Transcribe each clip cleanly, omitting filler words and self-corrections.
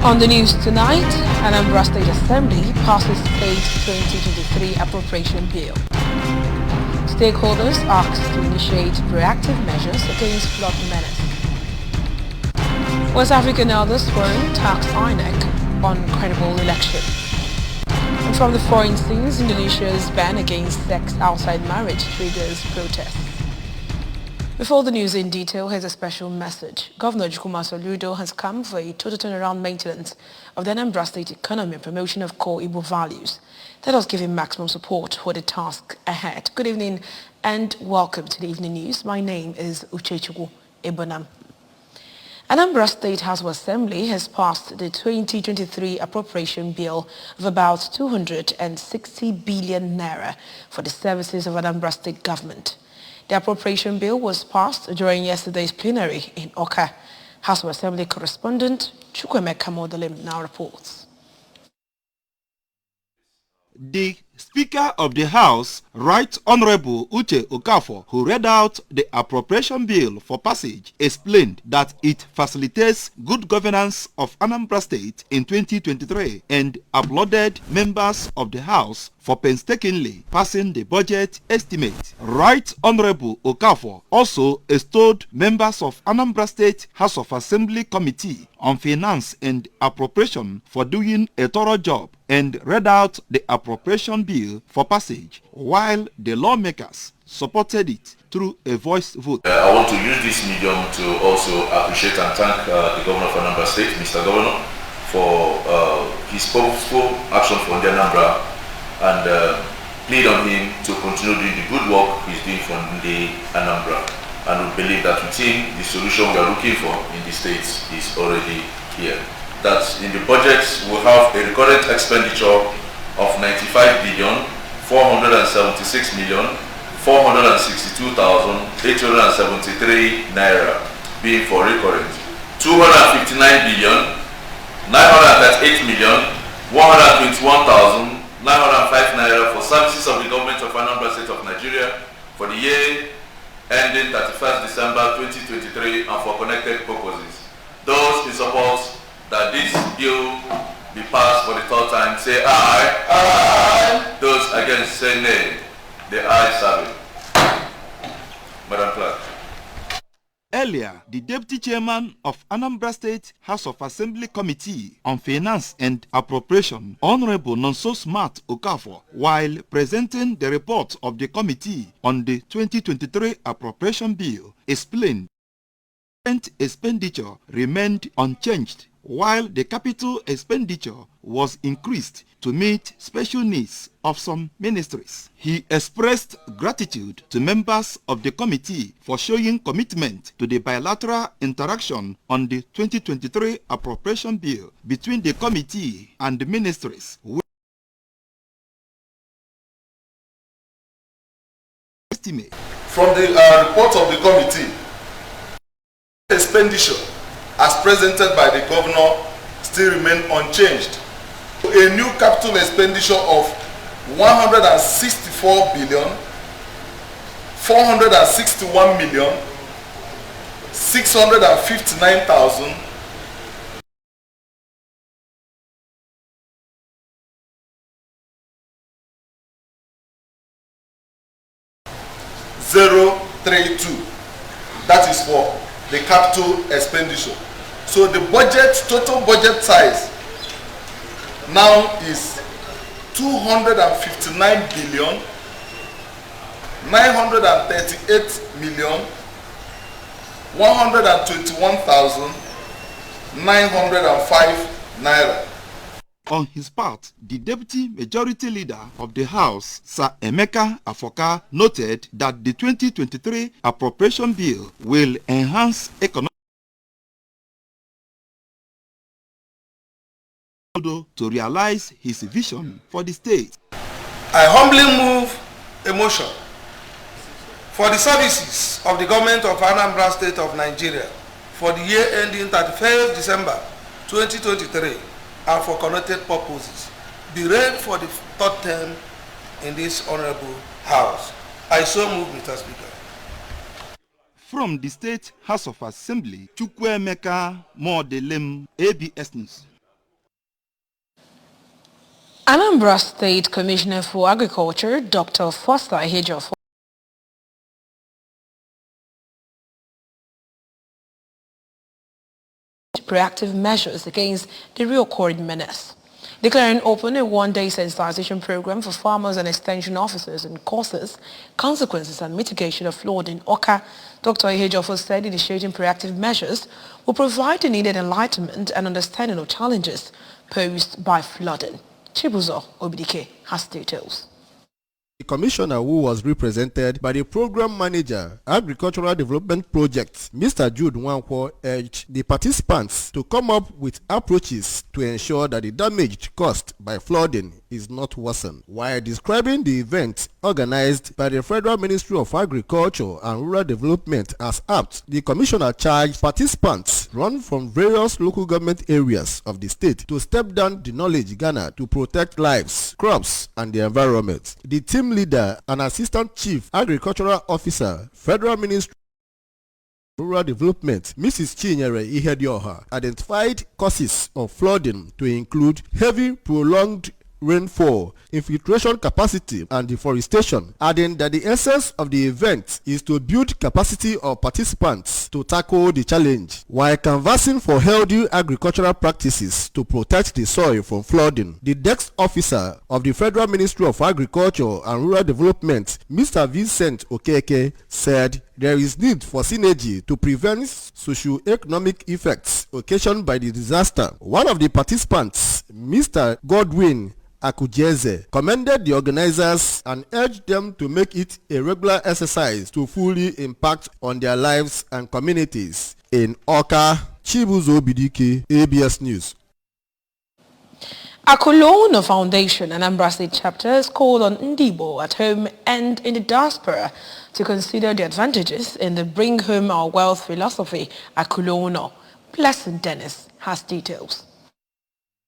On the news tonight, Anambra State Assembly passes State 2023 Appropriation Bill. Stakeholders asked to initiate proactive measures against flood menace. West African elders forum taxed INEC on credible election. And from the foreign scenes, Indonesia's ban against sex outside marriage triggers protests. Before the news in detail, here's a special message. Governor Chukwuma Soludo has come for a total turnaround maintenance of the Anambra State economy and promotion of core Igbo values. Let us give him maximum support for the task ahead. Good evening and welcome to the evening news. My name is Uchechukwu Ebonam. Anambra State House of Assembly has passed the 2023 appropriation bill of about 260 billion naira for the services of Anambra State government. The appropriation bill was passed during yesterday's plenary in Oka. House of Assembly correspondent Chukwemeka Modelim now reports. The Speaker of the House, Right Honorable Uche Okafor, who read out the appropriation bill for passage, explained that it facilitates good governance of Anambra State in 2023 and applauded members of the House for painstakingly passing the budget estimate. Right Honorable Okafor also extolled members of Anambra State House of Assembly Committee on Finance and Appropriation for doing a thorough job and read out the appropriation bill for passage, while the lawmakers supported it through a voice vote. I want to use this medium to also appreciate and thank the Governor of Anambra State, Mr. Governor, for his purposeful action for Anambra and plead on him to continue doing the good work he's doing for the Anambra. And we believe that with him, the solution we are looking for in the states is already here. That in the budget, we'll have a recorded expenditure of 95 billion 476 million 462,873 naira being for recurrent, 259 billion 938 million 121,905 naira for services of the government of Anambra State of Nigeria for the year ending 31st December 2023 and for connected purposes. Those in support that this bill be passed for the third time, say aye. Aye. Those against, say nay. The ayes have it. Madam Clerk. Earlier, the Deputy Chairman of Anambra State House of Assembly Committee on Finance and Appropriation, Honorable Nonso Smart Okafor, while presenting the report of the committee on the 2023 appropriation bill, explained that expenditure remained unchanged, while the capital expenditure was increased to meet special needs of some ministries. He expressed gratitude to members of the committee for showing commitment to the bilateral interaction on the 2023 appropriation bill between the committee and the ministries. From the report of the committee, expenditure as presented by the governor still remain unchanged. A new capital expenditure of 164 billion 461 million 659,000 032. That is for the capital expenditure. So the budget, total budget size now is 259 billion 938 million 121,905 naira. On his part, the Deputy Majority Leader of the House, Sir Emeka Afoka, noted that the 2023 appropriation bill will enhance economic to realize his vision for the state. I humbly move a motion for the services of the government of Anambra State of Nigeria for the year ending 31st December 2023 and for connected purposes be read for the third term in this honorable house. I so move, Mr. Speaker. From the State House of Assembly, Chukwemeka Modelim, ABS News. Anambra State Commissioner for Agriculture, Dr. Foster Ihejiofor, proactive measures against the reoccurring menace, declaring open a one-day sensitization program for farmers and extension officers on causes, consequences and mitigation of flood in Oka. Dr. Ihejiofor said initiating proactive measures will provide the needed enlightenment and understanding of challenges posed by flooding. Chibuzo Obidike has details. The commissioner, who was represented by the program manager, Agricultural Development Project, Mr. Jude Nwankwo, urged the participants to come up with approaches to ensure that the damage caused by flooding is not worsened. While describing the event organized by the Federal Ministry of Agriculture and Rural Development as apt, the commissioner charged participants run from various local government areas of the state to step down the knowledge garnered to protect lives, crops, and the environment. The team leader and assistant chief agricultural officer, Federal Ministry of Rural Development, Mrs. Chinyere Ihedioha, identified causes of flooding to include heavy, prolonged rainfall, infiltration capacity, and deforestation, adding that the essence of the event is to build capacity of participants to tackle the challenge while canvassing for healthy agricultural practices to protect the soil from flooding. The desk officer of the Federal Ministry of Agriculture and Rural Development, Mr. Vincent Okeke, said there is need for synergy to prevent socio-economic effects occasioned by the disaster. One of the participants, Mr. Godwin Akujeze, commended the organizers and urged them to make it a regular exercise to fully impact on their lives and communities. In Oka, Chibuzo Obidike, ABS News. Akulono Foundation and Anambra State chapters called on Ndibo at home and in the diaspora to consider the advantages in the Bring Home Our Wealth philosophy. Akulono. Blessing Dennis has details.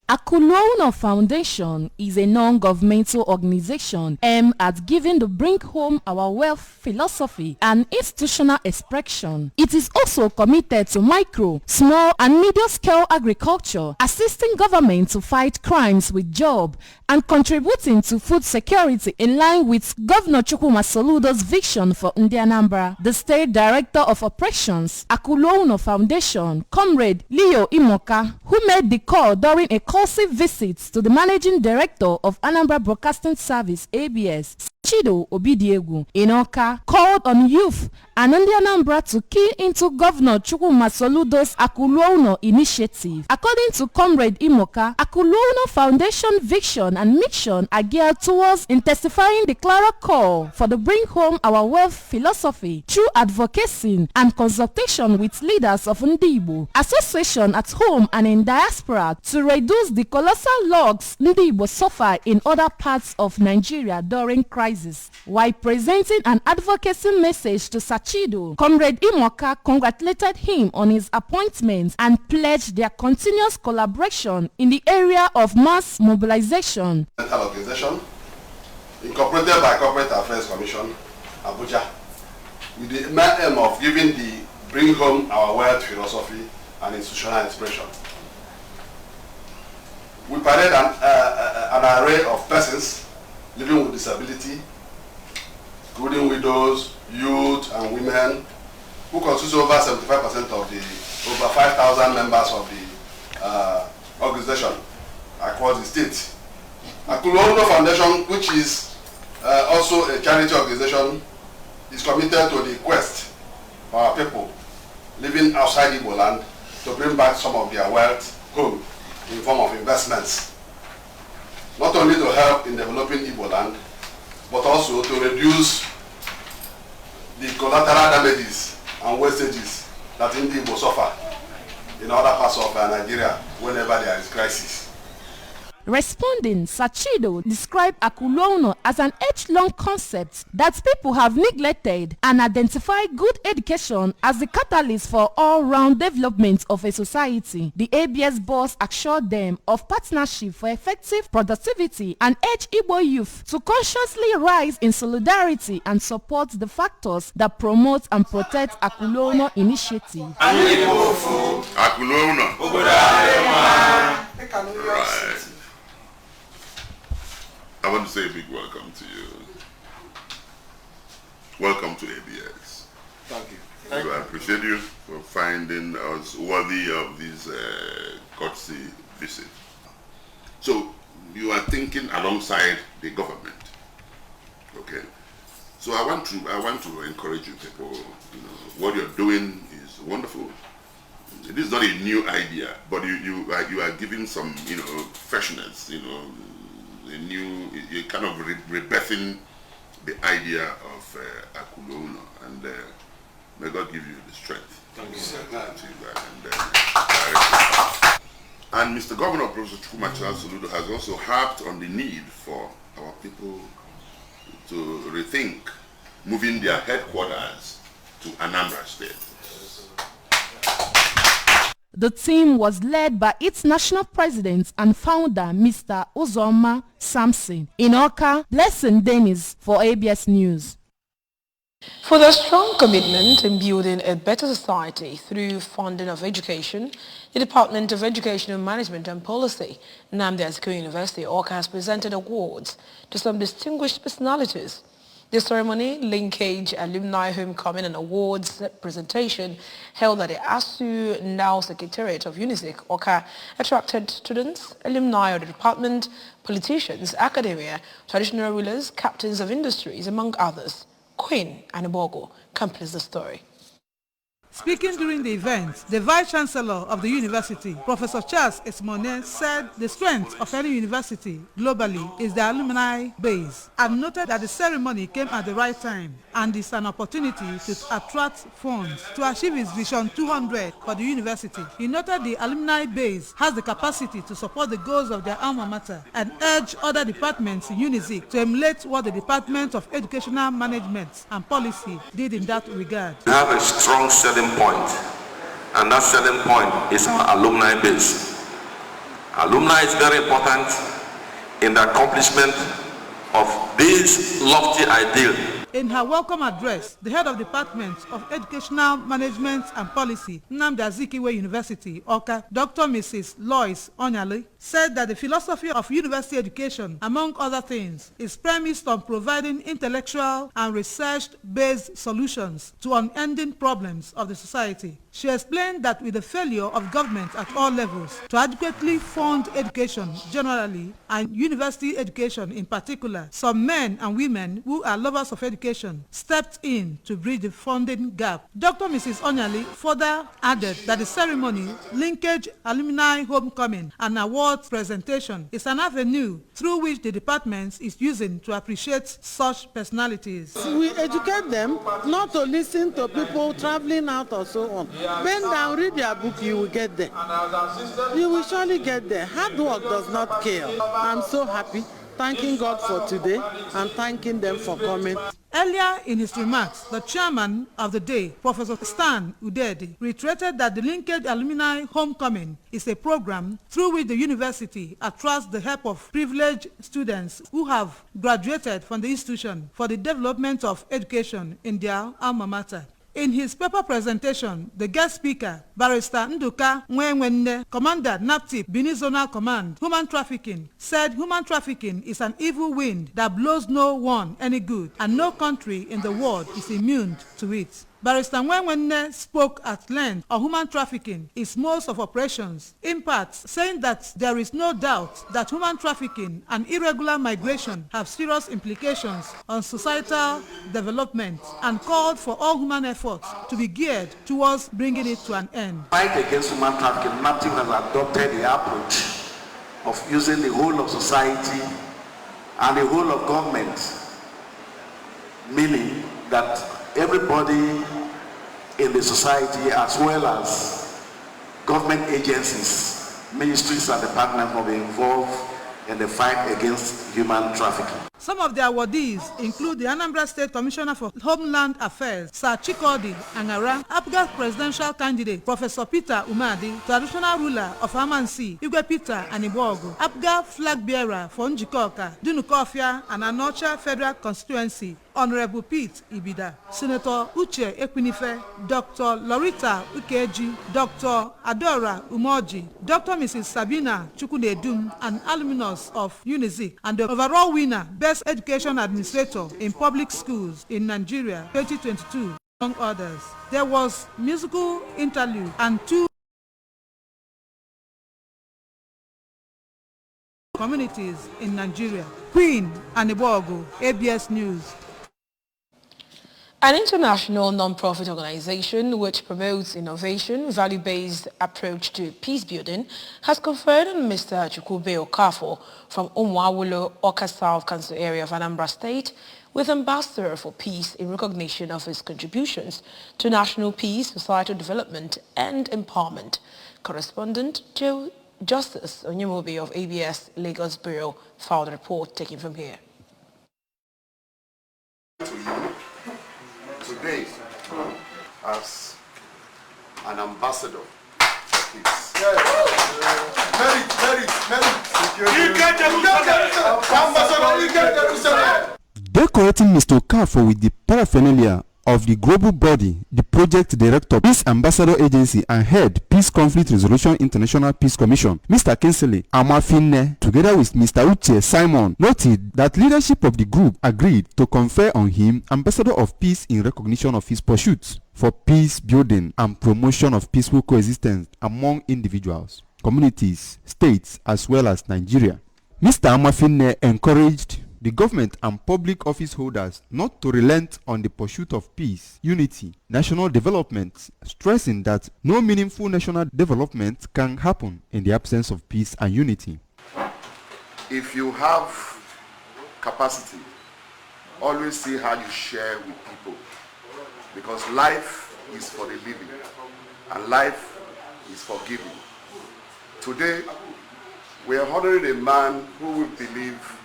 Akulono Foundation is a non-governmental organization aimed at giving the Bring Home Our Wealth philosophy an institutional expression. It is also committed to micro, small and medium-scale agriculture, assisting government to fight crimes with job, and contributing to food security in line with Governor Chukwuma Soludo's vision for Anambra. The State Director of Operations, Akulono Foundation, Comrade Leo Imoka, who made the call during a visits to the Managing Director of Anambra Broadcasting Service, ABS, Chido Obidiegu, in Oka, called on youth and Anambra to key into Governor Chukwuma Soludo's Akulono initiative. According to Comrade Imoka, Akulono Foundation vision and mission are geared towards intensifying the clearer call for the Bring Home Our Wealth philosophy through advocacy and consultation with leaders of Ndibo, association at home and in diaspora to reduce the colossal loss Ndibo suffer in other parts of Nigeria during crisis. While presenting an advocacy message to Sachido, Comrade Imoka congratulated him on his appointment and pledged their continuous collaboration in the area of mass mobilization. Organization incorporated by Corporate Affairs Commission, Abuja, with the main aim of giving the Bring Home Our Wealth philosophy and institutional expression. We parade an array of persons living with disability, including widows, youth, and women, who constitute over 75% of the over 5,000 members of the organization across the state. Akulono Foundation, which is also a charity organization, is committed to the quest for our people living outside Igbo land to bring back some of their wealth home in form of investments, not only to help in developing Igbo land, but also to reduce the collateral damages and wastages that Igbo suffer in other parts of Nigeria whenever there is crisis. Responding, Sachido described Akulono as an age-long concept that people have neglected and identified good education as the catalyst for all-round development of a society. The ABS boss assured them of partnership for effective productivity and urged Igbo youth to consciously rise in solidarity and support the factors that promote and protect Akulono initiative. Akulono. say a big welcome to you. Welcome to ABS. Thank you. I appreciate you for finding us worthy of this courtesy visit. So you are thinking alongside the government, okay? So I want to encourage you people. What you're doing is wonderful. It is not a new idea, but you are giving some freshness. You're kind of rebirthing the idea of Akulo, and may God give you the strength. Thank you, sir. And Mr. Governor, Professor Chukwuma Soludo, has also harped on the need for our people to rethink moving their headquarters to Anambra State. The team was led by its national president and founder, Mr. Uzoma Samson. In Awka, Blessing Dennis for ABS News. For their strong commitment in building a better society through funding of education, the Department of Educational Management and Policy, Nnamdi Azikiwe University, Awka, has presented awards to some distinguished personalities. The ceremony, Linkage Alumni Homecoming and Awards presentation held at the ASU Now Secretariat of UNIZIK, Awka, attracted students, alumni of the department, politicians, academia, traditional rulers, captains of industries, among others. Queen Anibogo completes the story. Speaking during the event, the Vice-Chancellor of the university, Professor Charles Esmone, said the strength of any university globally is the alumni base, and noted that the ceremony came at the right time and is an opportunity to attract funds to achieve its Vision 200 for the university. He noted the alumni base has the capacity to support the goals of their alma mater and urged other departments in UNIZIK to emulate what the Department of Educational Management and Policy did in that regard. We have a strong selling point, and that selling point is our alumni base. Alumni is very important in the accomplishment of this lofty ideal. In her welcome address, the head of Department of Educational Management and Policy, Nnamdi Azikiwe University, Awka, Dr. Mrs. Lois Onyale, said that the philosophy of university education, among other things, is premised on providing intellectual and research-based solutions to unending problems of the society. She explained that with the failure of government at all levels to adequately fund education generally and university education in particular, some men and women who are lovers of education stepped in to bridge the funding gap. Dr. Mrs. Onyali further added that the ceremony, Linkage Alumni Homecoming and Awards presentation is an avenue through which the department is using to appreciate such personalities. We educate them not to listen to people traveling out or so on. Bend down, read their book, you will get there. You will surely get there. Hard work does not kill. I'm so happy, thanking God for today and thanking them for coming. Earlier in his remarks, the chairman of the day, Professor Stan Udedi, reiterated that the Linkage Alumni Homecoming is a program through which the university attracts the help of privileged students who have graduated from the institution for the development of education in their alma mater. In his paper presentation, the guest speaker, Barrister Nduka Nwenwenne, Commander NAPTIP, Benin Zonal Command, Human Trafficking, said human trafficking is an evil wind that blows no one any good, and no country in the world is immune to it. Barrister Nwenwenne spoke at length on human trafficking, its modes of operations, in part saying that there is no doubt that human trafficking and irregular migration have serious implications on societal development, and called for all human efforts to be geared towards bringing it to an end. Fight against human trafficking, NAPTIP has adopted the approach of using the whole of society and the whole of government, meaning that everybody in the society as well as government agencies, ministries and departments will be involved in the fight against human trafficking. Some of the awardees include the Anambra State Commissioner for Homeland Affairs, Sir Chikodi Angara, APGA presidential candidate, Professor Peter Umadi, traditional ruler of Amansi, Igwe Peter Anibogo, APGA flag bearer for Njikoka, Dunukofia and Anocha Federal Constituency, Honorable Pete Ibida, Senator Uche Ekwinife, Dr. Lorita Ukeji, Dr. Adora Umoji, Dr. Mrs. Sabina Chukwunedum, and alumnus of UNIZIC, and the overall winner, Best Education Administrator in Public Schools in Nigeria 2022, among others. There was musical interlude and 2 communities in Nigeria. Queen Anibogo, ABS News. An international non-profit organization which promotes innovation, value-based approach to peace building has conferred on Mr. Chukwube Okafor from Umuawulo, Awka South Council area of Anambra State with Ambassador for Peace in recognition of his contributions to national peace, societal development and empowerment. Correspondent Joe Justice Onyemobi of ABS Lagos Bureau filed a report taken from here. Today, as an ambassador for peace. Decorating Mr. Okafor with the paraphernalia of the global body, the project director, Peace Ambassador Agency, and head Peace Conflict Resolution International Peace Commission, Mr. Kinsley Amafinne, together with Mr. Uche Simon, noted that leadership of the group agreed to confer on him Ambassador of Peace in recognition of his pursuits for peace building and promotion of peaceful coexistence among individuals, communities, states, as well as Nigeria. Mr. Amafinne encouraged the government and public office holders not to relent on the pursuit of peace, unity, national development, stressing that no meaningful national development can happen in the absence of peace and unity. If you have capacity, always see how you share with people, because life is for the living and life is for giving. Today, we are honoring a man who we believe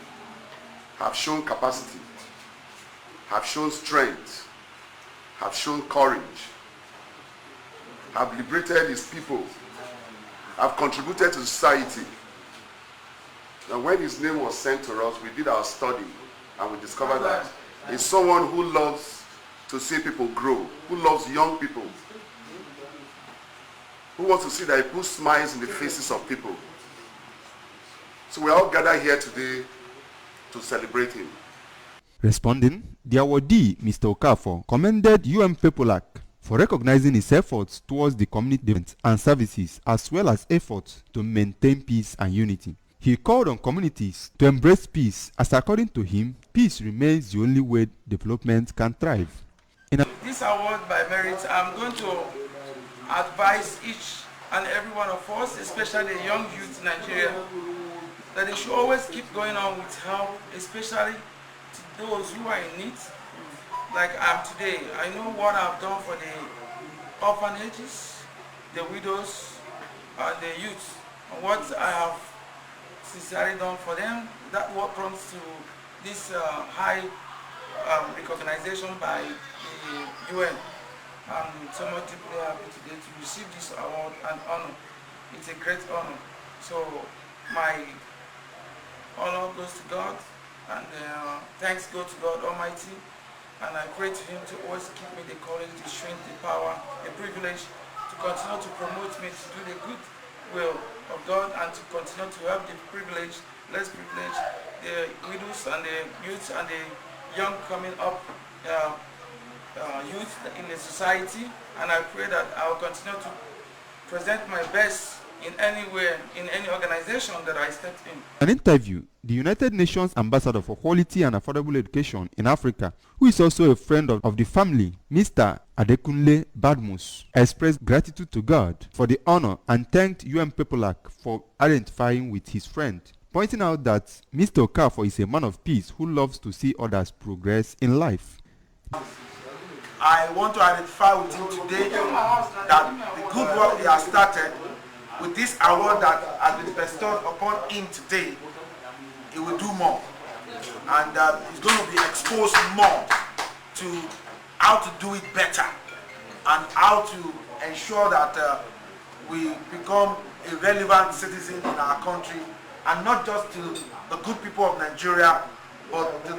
have shown capacity, have shown strength, have shown courage, have liberated his people, have contributed to society. Now when his name was sent to us, we did our study and we discovered that he's someone who loves to see people grow, who loves young people, who wants to see that he puts smiles in the faces of people. So we all gather here today to celebrate him. Responding, the awardee, Mr. Okafor, commended UNPEPOLAC for recognizing his efforts towards the community development and services, as well as efforts to maintain peace and unity. He called on communities to embrace peace, as according to him, peace remains the only way development can thrive. This award by merit, I'm going to advise each and every one of us, especially the young youth in Nigeria, that they should always keep going on with help, especially to those who are in need. Like I am today, I know what I've done for the orphanages, the widows, and the youth, and what I have sincerely done for them. That what prompts to this high recognition by the UN. I'm so much deeply happy today to receive this award and honor. It's a great honor. So my honor goes to God, and thanks go to God Almighty, and I pray to Him to always give me the courage, the strength, the power, the privilege to continue to promote me to do the good will of God, and to continue to help the less privileged, the widows and the youth and the young coming up youth in the society. And I pray that I will continue to present my best in anywhere, in any organization that I step in. An interview, the United Nations Ambassador for Quality and Affordable Education in Africa, who is also a friend of the family, Mr. Adekunle Badmus, expressed gratitude to God for the honor and thanked UNPEPOLAC for identifying with his friend, pointing out that Mr. Okafor is a man of peace who loves to see others progress in life. I want to identify with him today that the good work he has started with this award that has been bestowed upon him today, he will do more, and he's going to be exposed more to how to do it better and how to ensure that we become a relevant citizen in our country, and not just to the good people of Nigeria, but to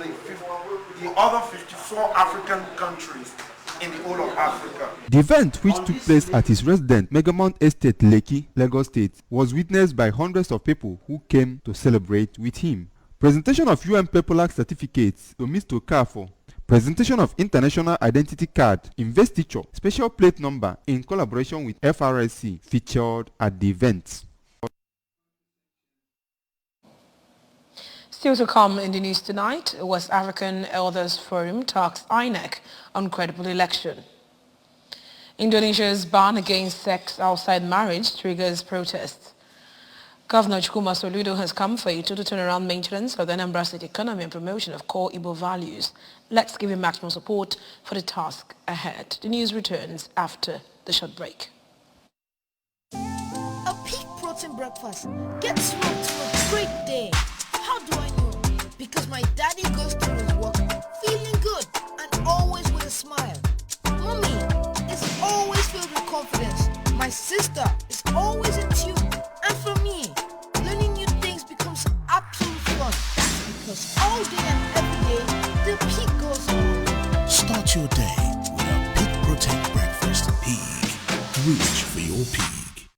the other 54 African countries in the whole of Africa. The event, which took place at his residence, Megamount Estate, Lekki, Lagos State, was witnessed by hundreds of people who came to celebrate with him. Presentation of UN People Act certificates to Mr. Okafor, presentation of International Identity Card, investiture, special plate number in collaboration with FRSC featured at the event. Still to come in the news tonight, West African Elders Forum talks INEC on credible election. Indonesia's ban against sex outside marriage triggers protests. Governor Chukwuma Soludo has come for a total turnaround maintenance of the Anambra State economy and promotion of core Igbo values. Let's give him maximum support for the task ahead. The news returns after the short break. A peak protein breakfast gets you up to a great day. How do I know? Because my daddy goes to his work feeling good and always with a smile. Mommy is always filled with confidence. My sister is always in tune. And for me, learning new things becomes absolute fun. Because all day and every day, the peak goes on. Start your day with a Peak Protect Breakfast. Peak. Reach for your peak.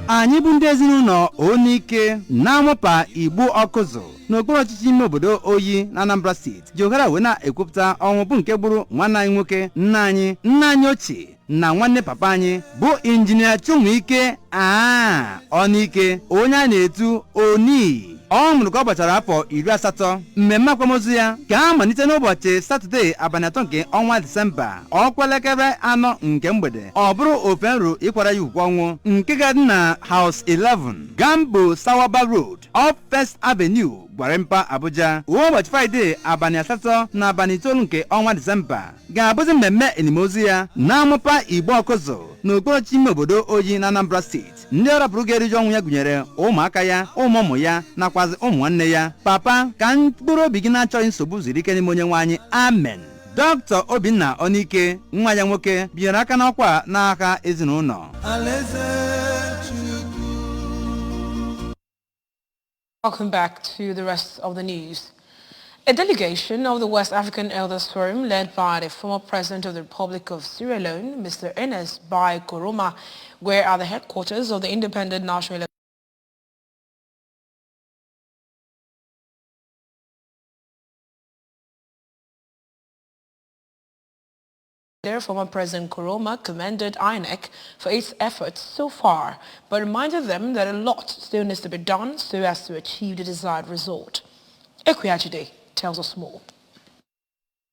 Anyị bụ ndị ezinụlọ Onike na-amụpa Igbo Ọkụzụ n'okpuru ọchịchị ime obodo Oyi na Anambra Steeti ji ohere wee na-ekwupụta ọnwụ bụ nke gburu nwanne anyị nwoke, nna anyị ochie na nwanne papa anyị bụ injinia Chunwike Onike, onye a na-etu Oni. Ọ nwụrụ ka ọ gbachara afọ 80. Mmemme akwamozu ya ga-amalite n'ụbọchị Satọde abalị 3 nke ọnwa Disemba ọkwelekere 4 nke mgbede. Ọ bụrụ ofe nro ịkwara ya ugwu ọnwụ nke ga-adị na House 11 Gambo Sawaba Road off First Avenue, Gwarempa, Abuja. Ụbọchị Fraịde abalị 8 na abalị 9 nke ọnwa Disemba ga-abụzi mmemme enimozu ya na-amụpa Igbo Ọkụzụ n'okpuru ọchịchị ime obodo Oyi na Anambra Steeti. Ndị ọrụ pụrụ ga-eriju ọnwụ ya gụnyere ụmụaka ya, ụmụ ya nakwazi ụmụ nwanne ya. Papa, ka mkpụrụ obi gị na-achọghị nsogbu zuru ike n'ime Onyenwe anyị. Amen. Dr. Obinna Onike, nwa ya nwoke, binyere aka n'ọkwa n'aka ezinụlọ. Welcome back to the rest of the news. A delegation of the West African Elders Forum, led by the former President of the Republic of Sierra Leone, Mr. Ernest Bai Koroma, were at the headquarters of the Independent National Former President Koroma commended INEC for its efforts so far, but reminded them that a lot still needs to be done so as to achieve the desired result. Equiachide tells us more.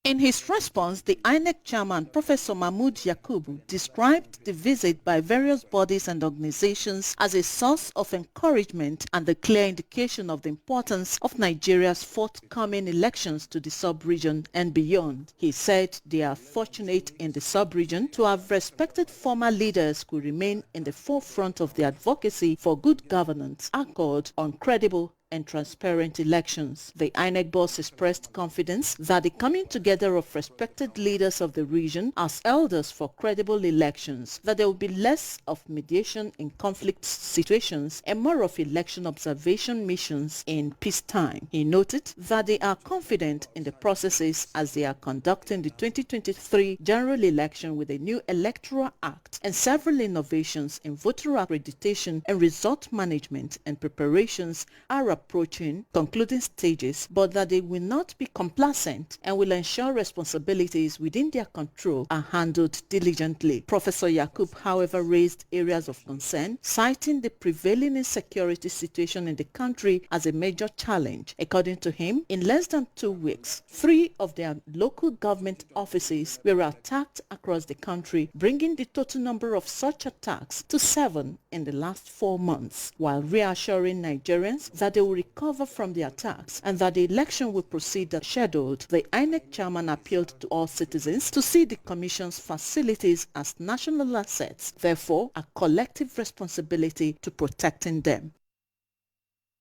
In his response, the INEC chairman, Professor Mahmoud Yakubu, described the visit by various bodies and organizations as a source of encouragement and a clear indication of the importance of Nigeria's forthcoming elections to the sub-region and beyond. He said they are fortunate in the sub-region to have respected former leaders who remain in the forefront of the advocacy for good governance, accord on credible and transparent elections. The INEC boss expressed confidence that the coming together of respected leaders of the region as elders for credible elections, that there will be less of mediation in conflict situations and more of election observation missions in peacetime. He noted that they are confident in the processes as they are conducting the 2023 general election with a new electoral act and several innovations in voter accreditation and result management, and preparations are approaching concluding stages, but that they will not be complacent and will ensure responsibilities within their control are handled diligently. Professor Yakub, however, raised areas of concern, citing the prevailing insecurity situation in the country as a major challenge. According to him, in less than 2 weeks, 3 of their local government offices were attacked across the country, bringing the total number of such attacks to 7 in the last 4 months, while reassuring Nigerians that they will recover from the attacks and that the election will proceed as scheduled. The INEC chairman appealed to all citizens to see the Commission's facilities as national assets, therefore a collective responsibility to protecting them.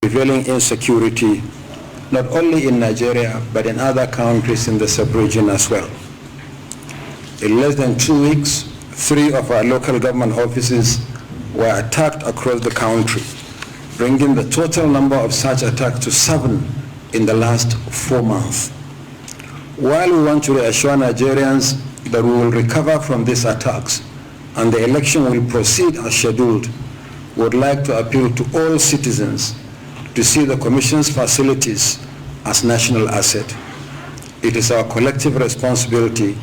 Prevailing insecurity not only in Nigeria but in other countries in the sub-region as well. In less than 2 weeks, 3 of our local government offices were attacked across the country, bringing the total number of such attacks to 7 in the last 4 months. While we want to reassure Nigerians that we will recover from these attacks and the election will proceed as scheduled, we would like to appeal to all citizens to see the Commission's facilities as national asset. It is our collective responsibility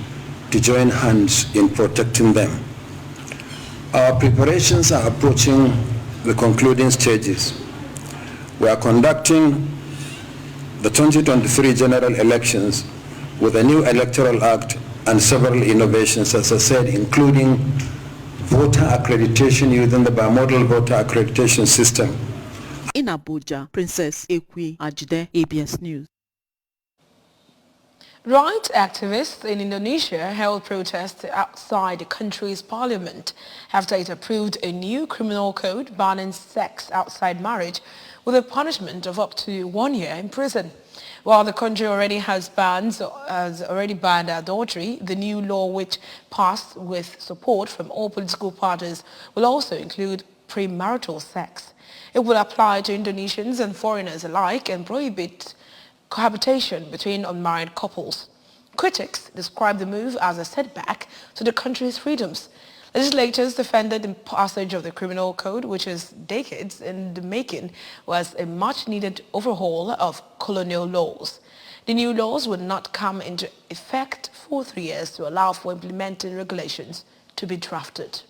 to join hands in protecting them. Our preparations are approaching the concluding stages. We are conducting the 2023 general elections with a new electoral act and several innovations, as I said, including voter accreditation using the bimodal voter accreditation system. In Abuja, Princess Ekwi Ajide, ABS News. Rights activists in Indonesia held protests outside the country's parliament after it approved a new criminal code banning sex outside marriage with a punishment of up to 1 year in prison. While the country already has banned adultery, the new law, which passed with support from all political parties, will also include premarital sex. It will apply to Indonesians and foreigners alike and prohibit cohabitation between unmarried couples. Critics describe the move as a setback to the country's freedoms. Legislators defended the passage of the criminal code, which is decades in the making, was a much-needed overhaul of colonial laws. The new laws would not come into effect for 3 years to allow for implementing regulations to be drafted.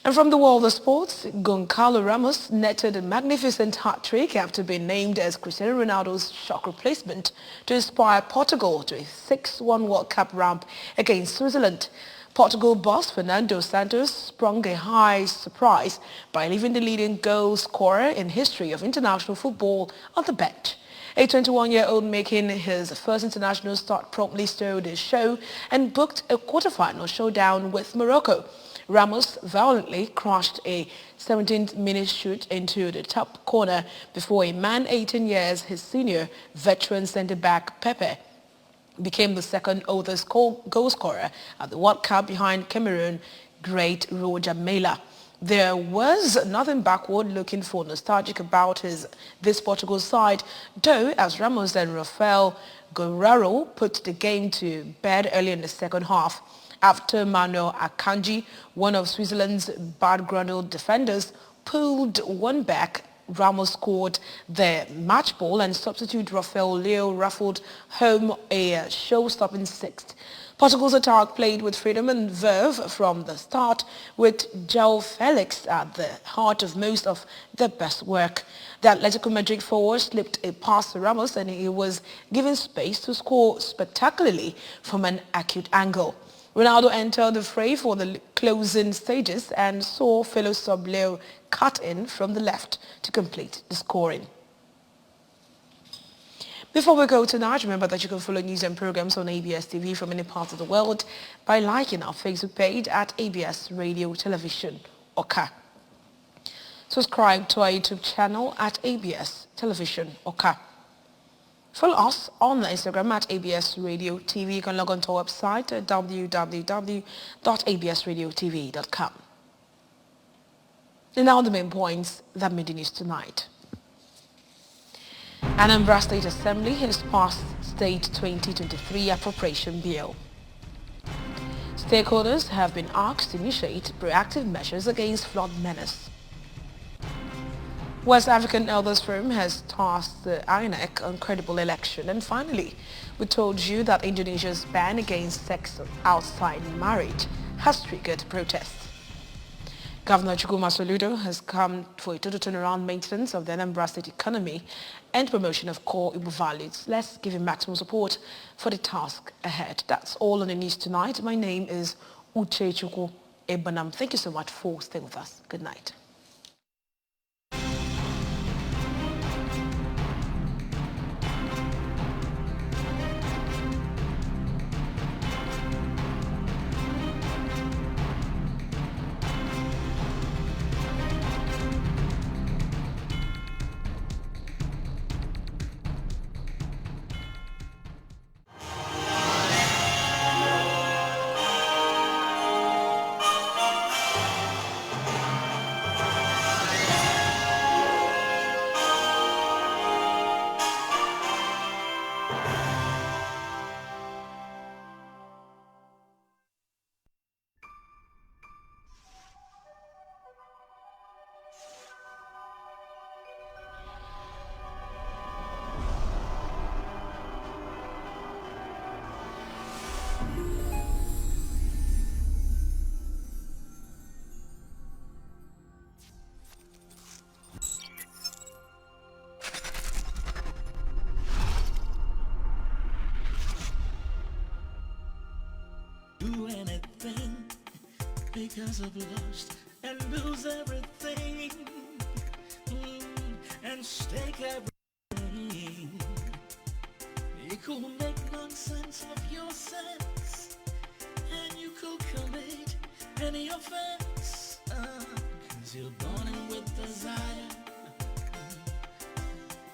And from the world of sports, Goncalo Ramos netted a magnificent hat-trick after being named as Cristiano Ronaldo's shock replacement to inspire Portugal to a 6-1 World Cup ramp against Switzerland. Portugal boss Fernando Santos sprung a high surprise by leaving the leading goal scorer in history of international football on the bench. A 21-year-old making his first international start promptly stole the show and booked a quarter-final showdown with Morocco. Ramos violently crushed a 17th-minute shoot into the top corner before a man 18 years his senior, veteran centre-back Pepe, became the second oldest goal scorer at the World Cup behind Cameroon great Roger Milla. There was nothing backward looking for nostalgic about this Portugal side, though as Ramos and Rafael Guerreiro put the game to bed early in the second half. After Manuel Akanji, one of Switzerland's background defenders, pulled one back, Ramos scored the match ball and substitute Rafael Leo ruffled home a show-stopping sixth. Portugal's attack played with freedom and verve from the start, with João Felix at the heart of most of their best work. The Atletico Madrid forward slipped a pass to Ramos and he was given space to score spectacularly from an acute angle. Ronaldo entered the fray for the closing stages and saw fellow sub Leo cut in from the left to complete the scoring. Before we go tonight, remember that you can follow news and programs on ABS TV from any part of the world by liking our Facebook page at ABS Radio Television Oka. Subscribe to our YouTube channel at ABS Television Oka. Follow us on Instagram at ABS Radio TV. You can log on to our website at www.absradiotv.com. And now the main points that made the news tonight. Anambra State Assembly has passed State 2023 Appropriation Bill. Stakeholders have been asked to initiate proactive measures against flood menace. West African Elders Forum has tasked the INEC on credible election. And finally, we told you that Indonesia's ban against sex outside marriage has triggered protests. Governor Chukuma Soludo has come for a total turnaround maintenance of the Anambra State economy and promotion of core Igbo values. Let's give him maximum support for the task ahead. That's all on the news tonight. My name is Uche Chukwu Ebanam. Thank you so much for staying with us. Good night. because of lust and lose everything and stake everything. You could make nonsense of your sense and you could commit any offense, 'cause you're burning with desire.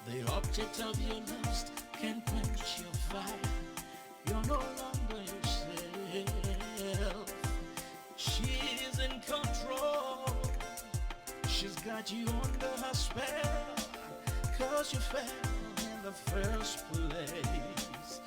The object of your lust can quench your fire. You're no longer yourself. She's in control. She's got you under her spell, 'cause you fell in the first place.